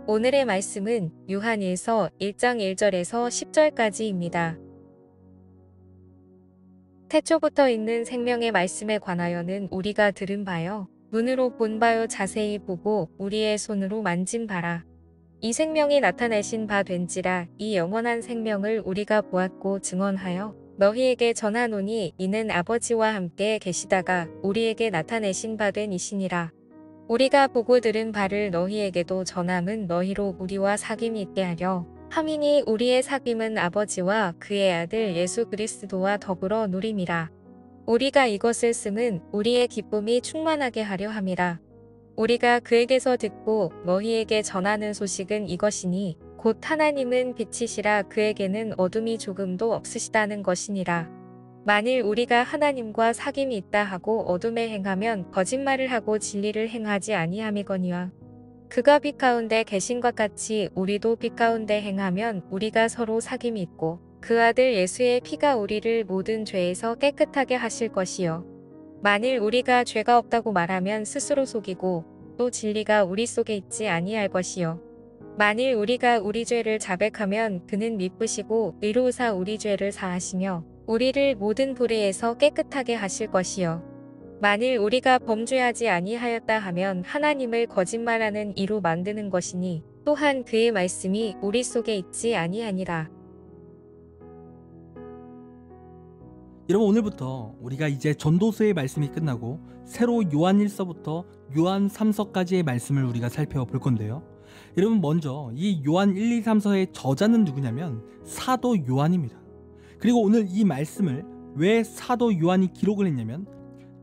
오늘의 말씀은 요한일서 1장 1절에서 10절까지입니다. 태초부터 있는 생명의 말씀에 관하여는 우리가 들은 바요, 눈으로 본 바요, 자세히 보고 우리의 손으로 만진 바라. 이 생명이 나타내신 바 된지라. 이 영원한 생명을 우리가 보았고 증언하여 너희에게 전하노니 이는 아버지와 함께 계시다가 우리에게 나타내신 바 된 이시니라. 우리가 보고 들은 바를 너희에게도 전함은 너희로 우리와 사귐이 있게 하려 함이니 우리의 사귐은 아버지와 그의 아들 예수 그리스도와 더불어 누림이라. 우리가 이것을 쓰면 우리의 기쁨이 충만하게 하려 함이라. 우리가 그에게서 듣고 너희에게 전하는 소식은 이것이니 곧 하나님은 빛이시라 그에게는 어둠이 조금도 없으시다는 것이니라. 만일 우리가 하나님과 사귐이 있다 하고 어둠에 행하면 거짓말을 하고 진리를 행하지 아니함이거니와 그가 빛 가운데 계신 것 같이 우리도 빛 가운데 행하면 우리가 서로 사귐이 있고 그 아들 예수의 피가 우리를 모든 죄에서 깨끗하게 하실 것이요. 만일 우리가 죄가 없다고 말하면 스스로 속이고 또 진리가 우리 속에 있지 아니할 것이요. 만일 우리가 우리 죄를 자백하면 그는 미쁘시고 의로우사 우리 죄를 사하시며 우리를 모든 불의에서 깨끗하게 하실 것이요. 만일 우리가 범죄하지 아니하였다 하면 하나님을 거짓말하는 이로 만드는 것이니 또한 그의 말씀이 우리 속에 있지 아니하니라. 여러분, 오늘부터 우리가 이제 전도서의 말씀이 끝나고 새로 요한1서부터 요한3서까지의 말씀을 우리가 살펴볼 건데요. 여러분, 먼저 이 요한 1, 2, 3서의 저자는 누구냐면 사도 요한입니다. 그리고 오늘 이 말씀을 왜 사도 요한이 기록을 했냐면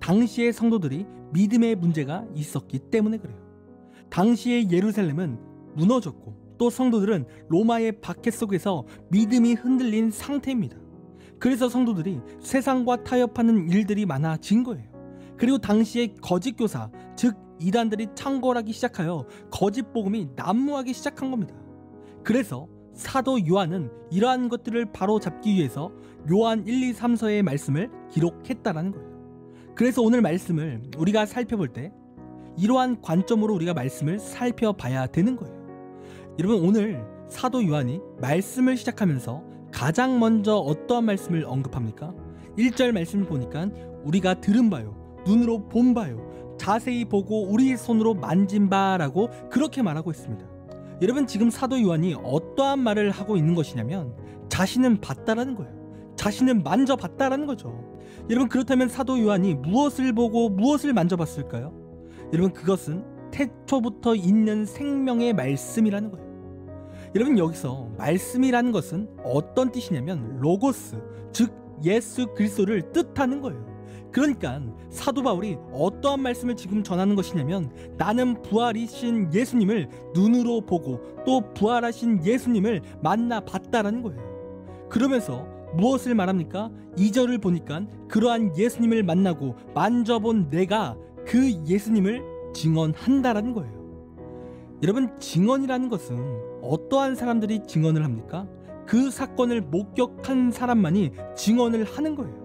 당시의 성도들이 믿음의 문제가 있었기 때문에 그래요. 당시의 예루살렘은 무너졌고 또 성도들은 로마의 박해 속에서 믿음이 흔들린 상태입니다. 그래서 성도들이 세상과 타협하는 일들이 많아진 거예요. 그리고 당시의 거짓 교사, 즉 이단들이 창궐하기 시작하여 거짓 복음이 난무하기 시작한 겁니다. 그래서 사도 요한은 이러한 것들을 바로 잡기 위해서 요한 1, 2, 3서의 말씀을 기록했다라는 거예요. 그래서 오늘 말씀을 우리가 살펴볼 때 이러한 관점으로 우리가 말씀을 살펴봐야 되는 거예요. 여러분, 오늘 사도 요한이 말씀을 시작하면서 가장 먼저 어떠한 말씀을 언급합니까? 1절 말씀을 보니까 우리가 들은 바요, 눈으로 본 바요, 자세히 보고 우리의 손으로 만진 바라고 그렇게 말하고 있습니다. 여러분, 지금 사도 요한이 어떠한 말을 하고 있는 것이냐면 자신은 봤다라는 거예요. 자신은 만져봤다라는 거죠. 여러분, 그렇다면 사도 요한이 무엇을 보고 무엇을 만져봤을까요? 여러분, 그것은 태초부터 있는 생명의 말씀이라는 거예요. 여러분, 여기서 말씀이라는 것은 어떤 뜻이냐면 로고스, 즉 예수 그리스도를 뜻하는 거예요. 그러니까 사도 바울이 어떠한 말씀을 지금 전하는 것이냐면 나는 부활이신 예수님을 눈으로 보고 또 부활하신 예수님을 만나봤다라는 거예요. 그러면서 무엇을 말합니까? 2절을 보니까 그러한 예수님을 만나고 만져본 내가 그 예수님을 증언한다라는 거예요. 여러분, 증언이라는 것은 어떠한 사람들이 증언을 합니까? 그 사건을 목격한 사람만이 증언을 하는 거예요.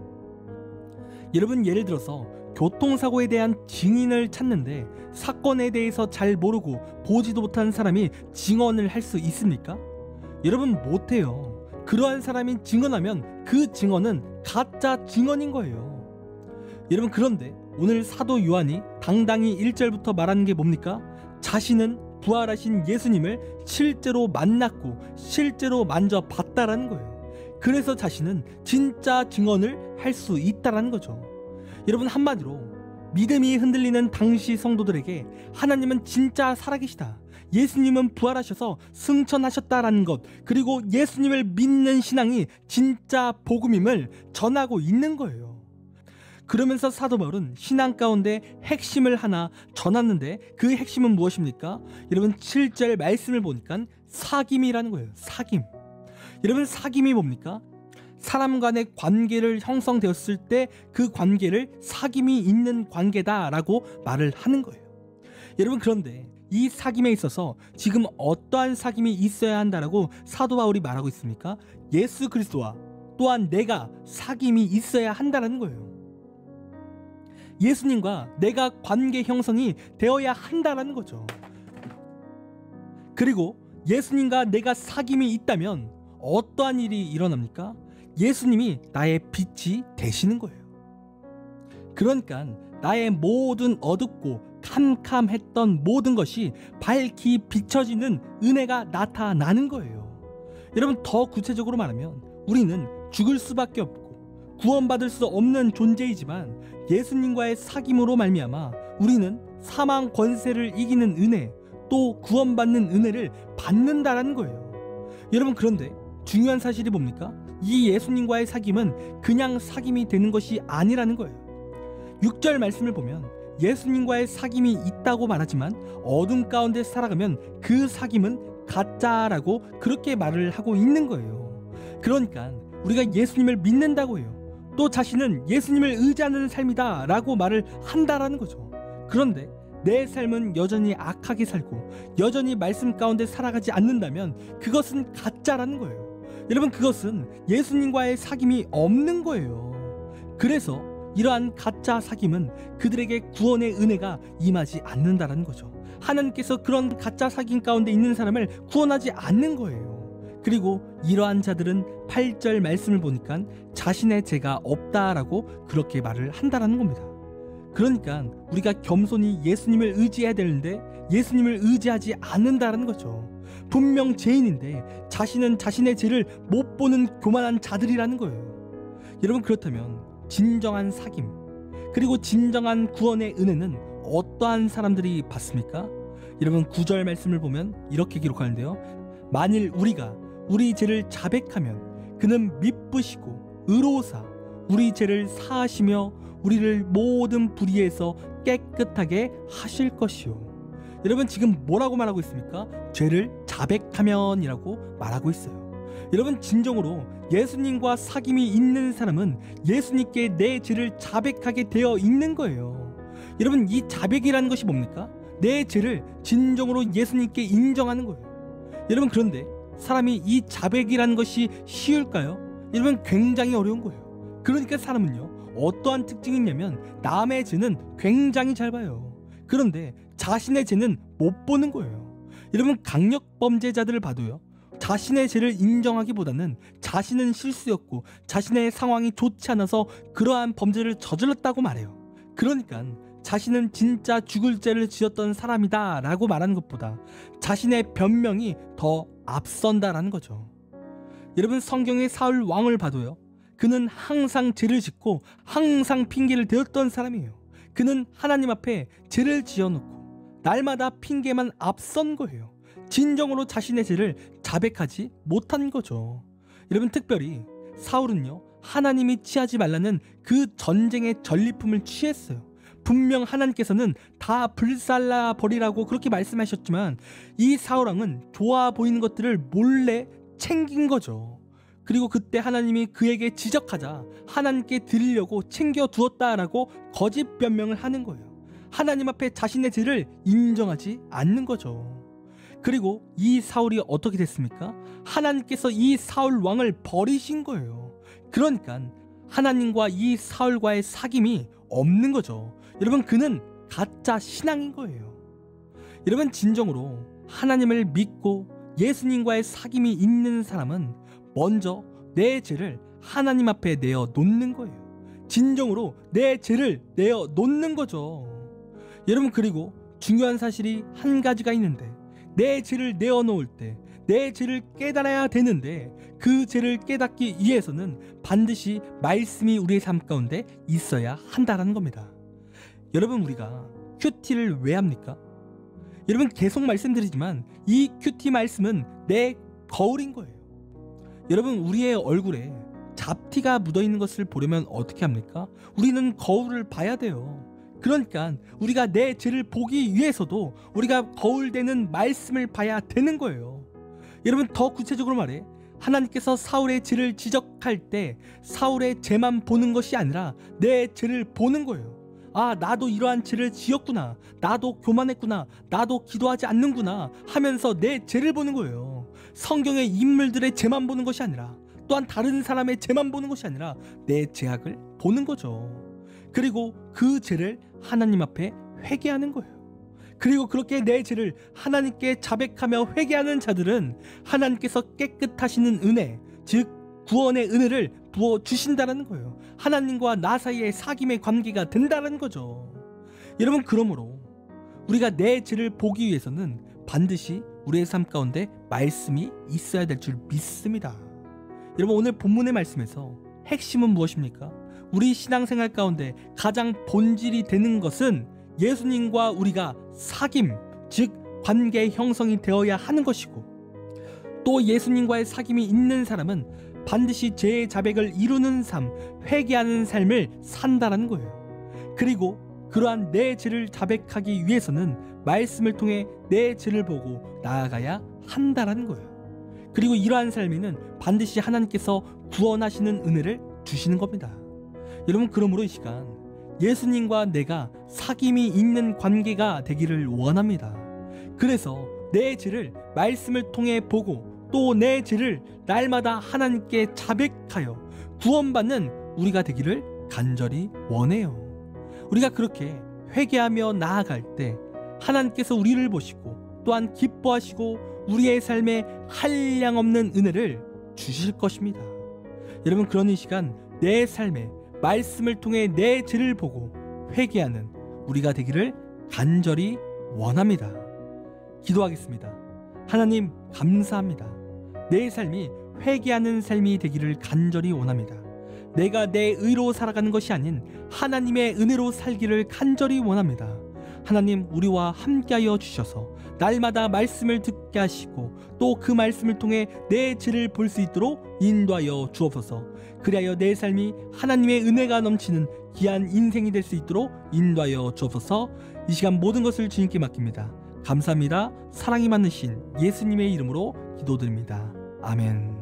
여러분, 예를 들어서 교통사고에 대한 증인을 찾는데 사건에 대해서 잘 모르고 보지도 못한 사람이 증언을 할 수 있습니까? 여러분, 못해요. 그러한 사람이 증언하면 그 증언은 가짜 증언인 거예요. 여러분, 그런데 오늘 사도 요한이 당당히 1절부터 말하는 게 뭡니까? 자신은 부활하신 예수님을 실제로 만났고 실제로 만져봤다라는 거예요. 그래서 자신은 진짜 증언을 할 수 있다라는 거죠. 여러분, 한마디로 믿음이 흔들리는 당시 성도들에게 하나님은 진짜 살아계시다, 예수님은 부활하셔서 승천하셨다라는 것, 그리고 예수님을 믿는 신앙이 진짜 복음임을 전하고 있는 거예요. 그러면서 사도 바울은 신앙 가운데 핵심을 하나 전하는데 그 핵심은 무엇입니까? 여러분, 7절 말씀을 보니까 사귐이라는 거예요. 사귐. 여러분, 사귐이 뭡니까? 사람 간의 관계를 형성되었을 때 그 관계를 사귐이 있는 관계다라고 말을 하는 거예요. 여러분, 그런데 이 사귐에 있어서 지금 어떠한 사귐이 있어야 한다라고 사도 바울이 말하고 있습니까? 예수 그리스도와 또한 내가 사귐이 있어야 한다라는 거예요. 예수님과 내가 관계 형성이 되어야 한다라는 거죠. 그리고 예수님과 내가 사귐이 있다면 어떠한 일이 일어납니까? 예수님이 나의 빛이 되시는 거예요. 그러니까 나의 모든 어둡고 캄캄했던 모든 것이 밝히 비춰지는 은혜가 나타나는 거예요. 여러분, 더 구체적으로 말하면 우리는 죽을 수밖에 없고 구원받을 수 없는 존재이지만 예수님과의 사귐으로 말미암아 우리는 사망 권세를 이기는 은혜, 또 구원받는 은혜를 받는다라는 거예요. 여러분, 그런데 중요한 사실이 뭡니까? 이 예수님과의 사귐은 그냥 사귐이 되는 것이 아니라는 거예요. 6절 말씀을 보면 예수님과의 사귐이 있다고 말하지만 어둠 가운데 살아가면 그 사귐은 가짜라고 그렇게 말을 하고 있는 거예요. 그러니까 우리가 예수님을 믿는다고 해요. 또 자신은 예수님을 의지하는 삶이다 라고 말을 한다라는 거죠. 그런데 내 삶은 여전히 악하게 살고 여전히 말씀 가운데 살아가지 않는다면 그것은 가짜라는 거예요. 여러분, 그것은 예수님과의 사귐이 없는 거예요. 그래서 이러한 가짜 사귐은 그들에게 구원의 은혜가 임하지 않는다라는 거죠. 하나님께서 그런 가짜 사귐 가운데 있는 사람을 구원하지 않는 거예요. 그리고 이러한 자들은 8절 말씀을 보니까 자신의 죄가 없다라고 그렇게 말을 한다라는 겁니다. 그러니까 우리가 겸손히 예수님을 의지해야 되는데 예수님을 의지하지 않는다라는 거죠. 분명 죄인인데 자신은 자신의 죄를 못 보는 교만한 자들이라는 거예요. 여러분, 그렇다면 진정한 사귐 그리고 진정한 구원의 은혜는 어떠한 사람들이 받습니까? 여러분, 9절 말씀을 보면 이렇게 기록하는데요. 만일 우리가 우리 죄를 자백하면 그는 미쁘시고 의로우사 우리 죄를 사하시며 우리를 모든 불의에서 깨끗하게 하실 것이요. 여러분, 지금 뭐라고 말하고 있습니까? 죄를 자백하면 이라고 말하고 있어요. 여러분, 진정으로 예수님과 사귐이 있는 사람은 예수님께 내 죄를 자백하게 되어 있는 거예요. 여러분, 이 자백이라는 것이 뭡니까? 내 죄를 진정으로 예수님께 인정하는 거예요. 여러분, 그런데 사람이 이 자백이라는 것이 쉬울까요? 여러분, 굉장히 어려운 거예요. 그러니까 사람은요, 어떠한 특징이 있냐면 남의 죄는 굉장히 잘 봐요. 그런데 자신의 죄는 못 보는 거예요. 여러분, 강력 범죄자들을 봐도요, 자신의 죄를 인정하기보다는 자신은 실수였고 자신의 상황이 좋지 않아서 그러한 범죄를 저질렀다고 말해요. 그러니까 자신은 진짜 죽을 죄를 지었던 사람이다 라고 말하는 것보다 자신의 변명이 더 앞선다라는 거죠. 여러분, 성경의 사울 왕을 봐도요, 그는 항상 죄를 짓고 항상 핑계를 대었던 사람이에요. 그는 하나님 앞에 죄를 지어놓고 날마다 핑계만 앞선 거예요. 진정으로 자신의 죄를 자백하지 못한 거죠. 여러분, 특별히 사울은요, 하나님이 취하지 말라는 그 전쟁의 전리품을 취했어요. 분명 하나님께서는 다 불살라 버리라고 그렇게 말씀하셨지만 이 사울왕은 좋아 보이는 것들을 몰래 챙긴 거죠. 그리고 그때 하나님이 그에게 지적하자 하나님께 드리려고 챙겨두었다라고 거짓 변명을 하는 거예요. 하나님 앞에 자신의 죄를 인정하지 않는 거죠. 그리고 이 사울이 어떻게 됐습니까? 하나님께서 이 사울 왕을 버리신 거예요. 그러니까 하나님과 이 사울과의 사귐이 없는 거죠. 여러분, 그는 가짜 신앙인 거예요. 여러분, 진정으로 하나님을 믿고 예수님과의 사귐이 있는 사람은 먼저 내 죄를 하나님 앞에 내어 놓는 거예요. 진정으로 내 죄를 내어 놓는 거죠. 여러분, 그리고 중요한 사실이 한 가지가 있는데 내 죄를 내어 놓을 때 내 죄를 깨달아야 되는데 그 죄를 깨닫기 위해서는 반드시 말씀이 우리의 삶 가운데 있어야 한다는 겁니다. 여러분, 우리가 큐티를 왜 합니까? 여러분, 계속 말씀드리지만 이 큐티 말씀은 내 거울인 거예요. 여러분, 우리의 얼굴에 잡티가 묻어있는 것을 보려면 어떻게 합니까? 우리는 거울을 봐야 돼요. 그러니까 우리가 내 죄를 보기 위해서도 우리가 거울되는 말씀을 봐야 되는 거예요. 여러분, 더 구체적으로 말해 하나님께서 사울의 죄를 지적할 때 사울의 죄만 보는 것이 아니라 내 죄를 보는 거예요. 아, 나도 이러한 죄를 지었구나, 나도 교만했구나, 나도 기도하지 않는구나 하면서 내 죄를 보는 거예요. 성경의 인물들의 죄만 보는 것이 아니라, 또한 다른 사람의 죄만 보는 것이 아니라 내 죄악을 보는 거죠. 그리고 그 죄를 하나님 앞에 회개하는 거예요. 그리고 그렇게 내 죄를 하나님께 자백하며 회개하는 자들은 하나님께서 깨끗하시는 은혜, 즉 구원의 은혜를 부어주신다는 거예요. 하나님과 나 사이의 사귐의 관계가 된다는 거죠. 여러분, 그러므로 우리가 내 죄를 보기 위해서는 반드시 우리의 삶 가운데 말씀이 있어야 될 줄 믿습니다. 여러분, 오늘 본문의 말씀에서 핵심은 무엇입니까? 우리 신앙생활 가운데 가장 본질이 되는 것은 예수님과 우리가 사귐, 즉 관계 형성이 되어야 하는 것이고, 또 예수님과의 사귐이 있는 사람은 반드시 죄의 자백을 이루는 삶, 회개하는 삶을 산다는 거예요. 그리고 그러한 내 죄를 자백하기 위해서는 말씀을 통해 내 죄를 보고 나아가야 한다는 거예요. 그리고 이러한 삶에는 반드시 하나님께서 구원하시는 은혜를 주시는 겁니다. 여러분, 그러므로 이 시간 예수님과 내가 사귐이 있는 관계가 되기를 원합니다. 그래서 내 죄를 말씀을 통해 보고 또 내 죄를 날마다 하나님께 자백하여 구원받는 우리가 되기를 간절히 원해요. 우리가 그렇게 회개하며 나아갈 때 하나님께서 우리를 보시고 또한 기뻐하시고 우리의 삶에 한량없는 은혜를 주실 것입니다. 여러분, 그런 이 시간 내 삶에 말씀을 통해 내 죄를 보고 회개하는 우리가 되기를 간절히 원합니다. 기도하겠습니다. 하나님, 감사합니다. 내 삶이 회개하는 삶이 되기를 간절히 원합니다. 내가 내 의로 살아가는 것이 아닌 하나님의 은혜로 살기를 간절히 원합니다. 하나님, 우리와 함께하여 주셔서 날마다 말씀을 듣게 하시고 또 그 말씀을 통해 내 죄를 볼 수 있도록 인도하여 주옵소서. 그리하여 내 삶이 하나님의 은혜가 넘치는 귀한 인생이 될 수 있도록 인도하여 주옵소서. 이 시간 모든 것을 주님께 맡깁니다. 감사합니다. 사랑이 많으신 예수님의 이름으로 기도드립니다. 아멘.